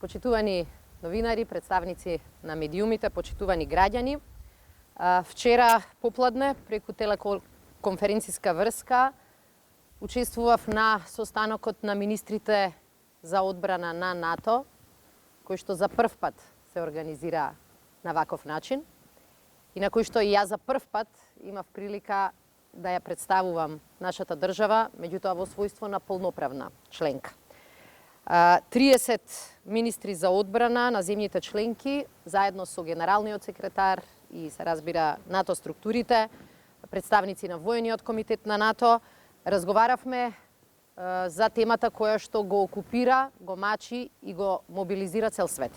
почитувани новинари, представници на медиумите, почитувани граѓани. Вчера попладне преку телеконференциска врска учествував на состанокот на министрите за одбрана на НАТО, кој што за прв пат се организира на ваков начин и на кој што и ја за прв пат имав прилика да ја представувам нашата држава, меѓутоа во својство на полноправна членка. 30 министри за одбрана на земјите членки, заедно со генералниот секретар и се разбира НАТО структурите, представници на воениот комитет на НАТО, разговаравме за темата која што го окупира, го мачи и го мобилизира цел свет.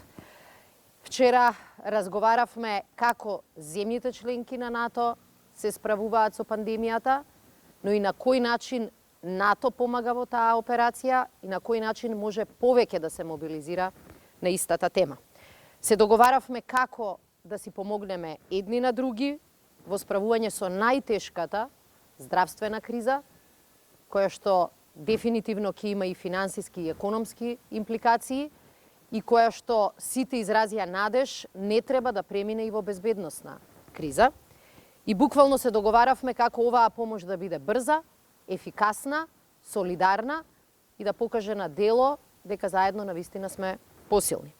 Вчера разговаравме како земјите членки на НАТО се справуваат со пандемијата, но и на кој начин НАТО помага во таа операција и на кој начин може повеќе да се мобилизира на истата тема. Се договаравме како да си помогнеме едни на други во справување со најтешката здравствена криза, која што дефинитивно ќе има и финансиски и економски импликации и која што сите изразија надеж не треба да премине и во безбедносна криза. И буквално се договаравме како оваа помош да биде брза, ефикасна, солидарна и да покаже на дело дека заедно навистина сме посилни.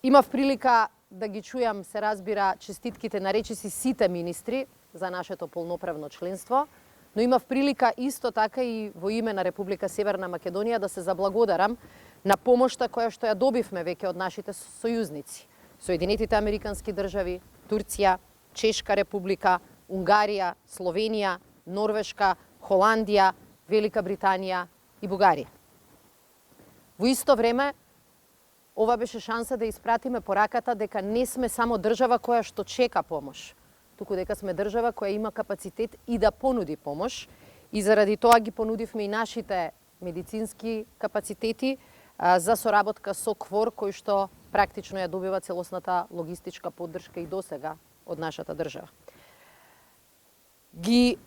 Имав прилика да ги чујам, се разбира, честитките на речиси сите министри за нашето полноправно членство, но имав прилика исто така и во име на Република Северна Македонија да се заблагодарам на помошта која што ја добивме веќе од нашите сојузници. Соединетите Американски држави, Турција, Чешка република, Унгарија, Словенија, Норвешка, Холандија, Велика Британија и Бугарија. Во исто време, ова беше шанса да испратиме пораката дека не сме само држава која што чека помош, туку дека сме држава која има капацитет и да понуди помош, и заради тоа ги понудивме и нашите медицински капацитети за соработка со КФОР, кој што практично ја добива целосната логистичка поддршка и досега од нашата држава. Ги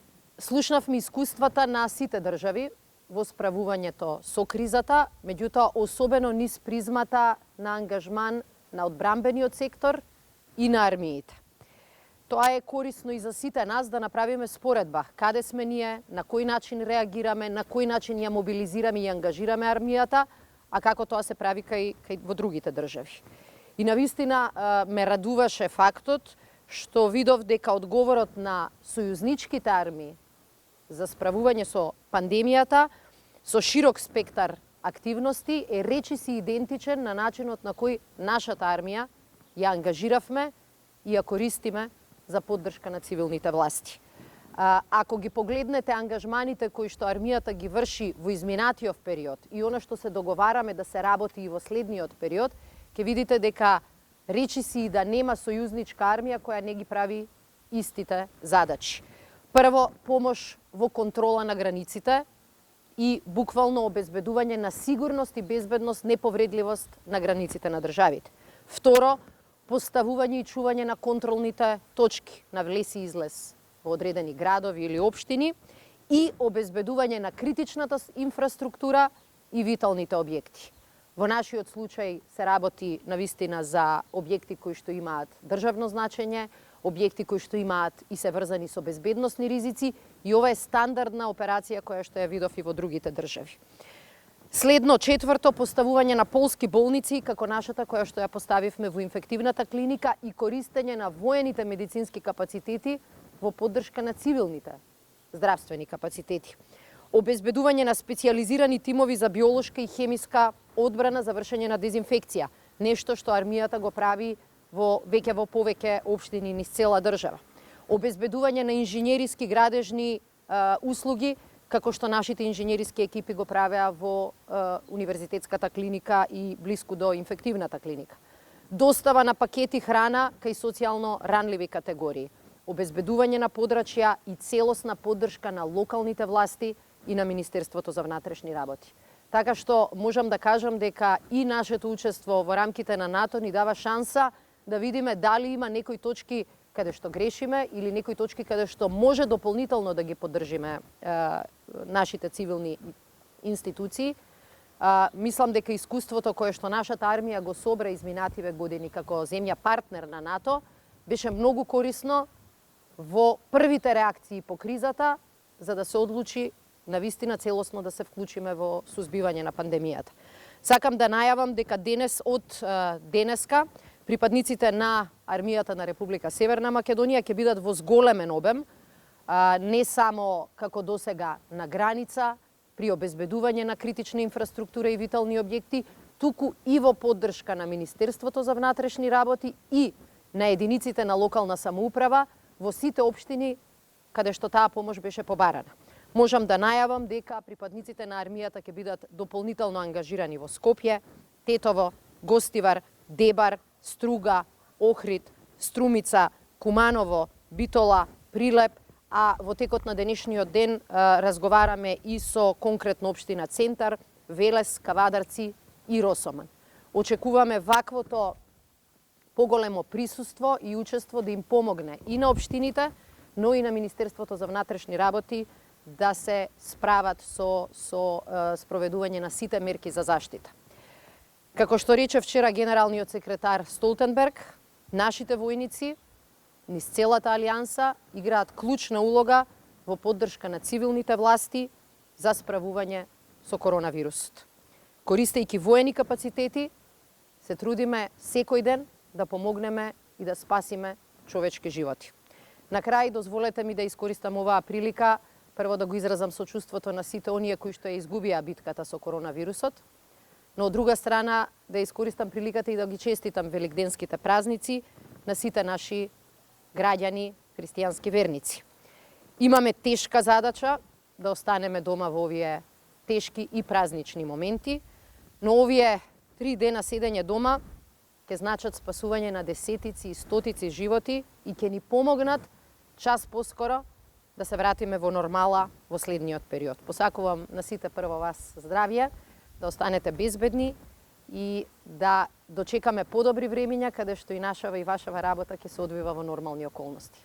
слушнавме искуствата на сите држави во справувањето со кризата, меѓутоа особено низ призмата на ангажман на одбранбениот сектор и на армиите. Тоа е корисно и за сите нас да направиме споредба каде сме ние, на кој начин реагираме, на кој начин ја мобилизираме и ангажираме армијата, а како тоа се прави кај во другите држави. И навистина ме радуваше фактот што видов дека одговорот на сојузничките армии за справување со пандемијата со широк спектар активности е речиси идентичен на начинот на кој нашата армија ја ангажиравме и ја користиме за поддршка на цивилните власти. Ако ги погледнете ангажманите кои што армијата ги врши во изминатиот период и она што се договараме да се работи и во следниот период, ќе видите дека речиси и да нема сојузничка армија која не ги прави истите задачи. Прво, помош во контрола на границите и буквално обезбедување на сигурност и безбедност, неповредливост на границите на државите. Второ, поставување и чување на контролните точки на влез и излез во одредени градови или општини и обезбедување на критичната инфраструктура и виталните објекти. Во нашиот случај се работи навистина за објекти кои што имаат државно значење, објекти кои што имаат и се врзани со безбедносни ризици и ова е стандардна операција која што ја видов и во другите држави. Следно, четврто, поставување на полски болници како нашата која што ја поставивме во инфективната клиника и користење на воените медицински капацитети во поддршка на цивилните здравствени капацитети. Обезбедување на специјализирани тимови за биолошка и хемиска одбрана за вршење на дезинфекција, нешто што армијата го прави веќе во повеќе општини низ цела држава. Обезбедување на инженериски градежни услуги, како што нашите инженериски екипи го правеа во универзитетската клиника и блиску до инфективната клиника. Достава на пакети храна кај социјално ранливи категории. Обезбедување на подрачја и целосна поддршка на локалните власти и на Министерството за внатрешни работи. Така што можам да кажам дека и нашето учество во рамките на НАТО ни дава шанса да видиме дали има некои точки каде што грешиме или некои точки каде што може дополнително да ги поддржиме нашите цивилни институции, Мислам дека искуството кое што нашата армија го собра изминативе години како земја партнер на НАТО беше многу корисно во првите реакции по кризата, за да се одлучи на вистина целосно да се вклучиме во сузбивање на пандемијата. Сакам да најавам дека од денеска припадниците на армијата на Република Северна Македонија ќе бидат во зголемен обем, не само како досега на граница, при обезбедување на критична инфраструктура и витални објекти, туку и во поддршка на Министерството за внатрешни работи и на единиците на локална самоуправа во сите општини каде што таа помош беше побарана. Можам да најавам дека припадниците на армијата ќе бидат дополнително ангажирани во Скопје, Тетово, Гостивар, Дебар, Струга, Охрид, Струмица, Куманово, Битола, Прилеп, а во текот на денешниот ден разговараме и со конкретно општина Центар, Велес, Кавадарци и Росоман. Очекуваме ваквото поголемо присуство и учество да им помогне и на општините, но и на Министерството за внатрешни работи да се справат со спроведување на сите мерки за заштита. Како што рече вчера генералниот секретар Столтенберг, нашите војници низ целата алијанса играат клучна улога во поддршка на цивилните власти за справување со коронавирусот. Користејќи воени капацитети, се трудиме секој ден да помогнеме и да спасиме човечки животи. На крај, дозволете ми да искористам оваа прилика прво да го изразам сочувството на сите оние кои што ја изгубија битката со коронавирусот, но од друга страна да искористам приликата и да ги честитам великденските празници на сите наши граѓани, христијански верници. Имаме тешка задача да останеме дома во овие тешки и празнични моменти, но овие 3 дена седење дома ќе значат спасување на десетици и стотици животи и ќе ни помогнат час поскоро да се вратиме во нормала во следниот период. Посакувам на сите прво вас здравје, да останете безбедни и да дочекаме подобри времиња каде што и нашава и вашава работа ќе се одвива во нормални околности.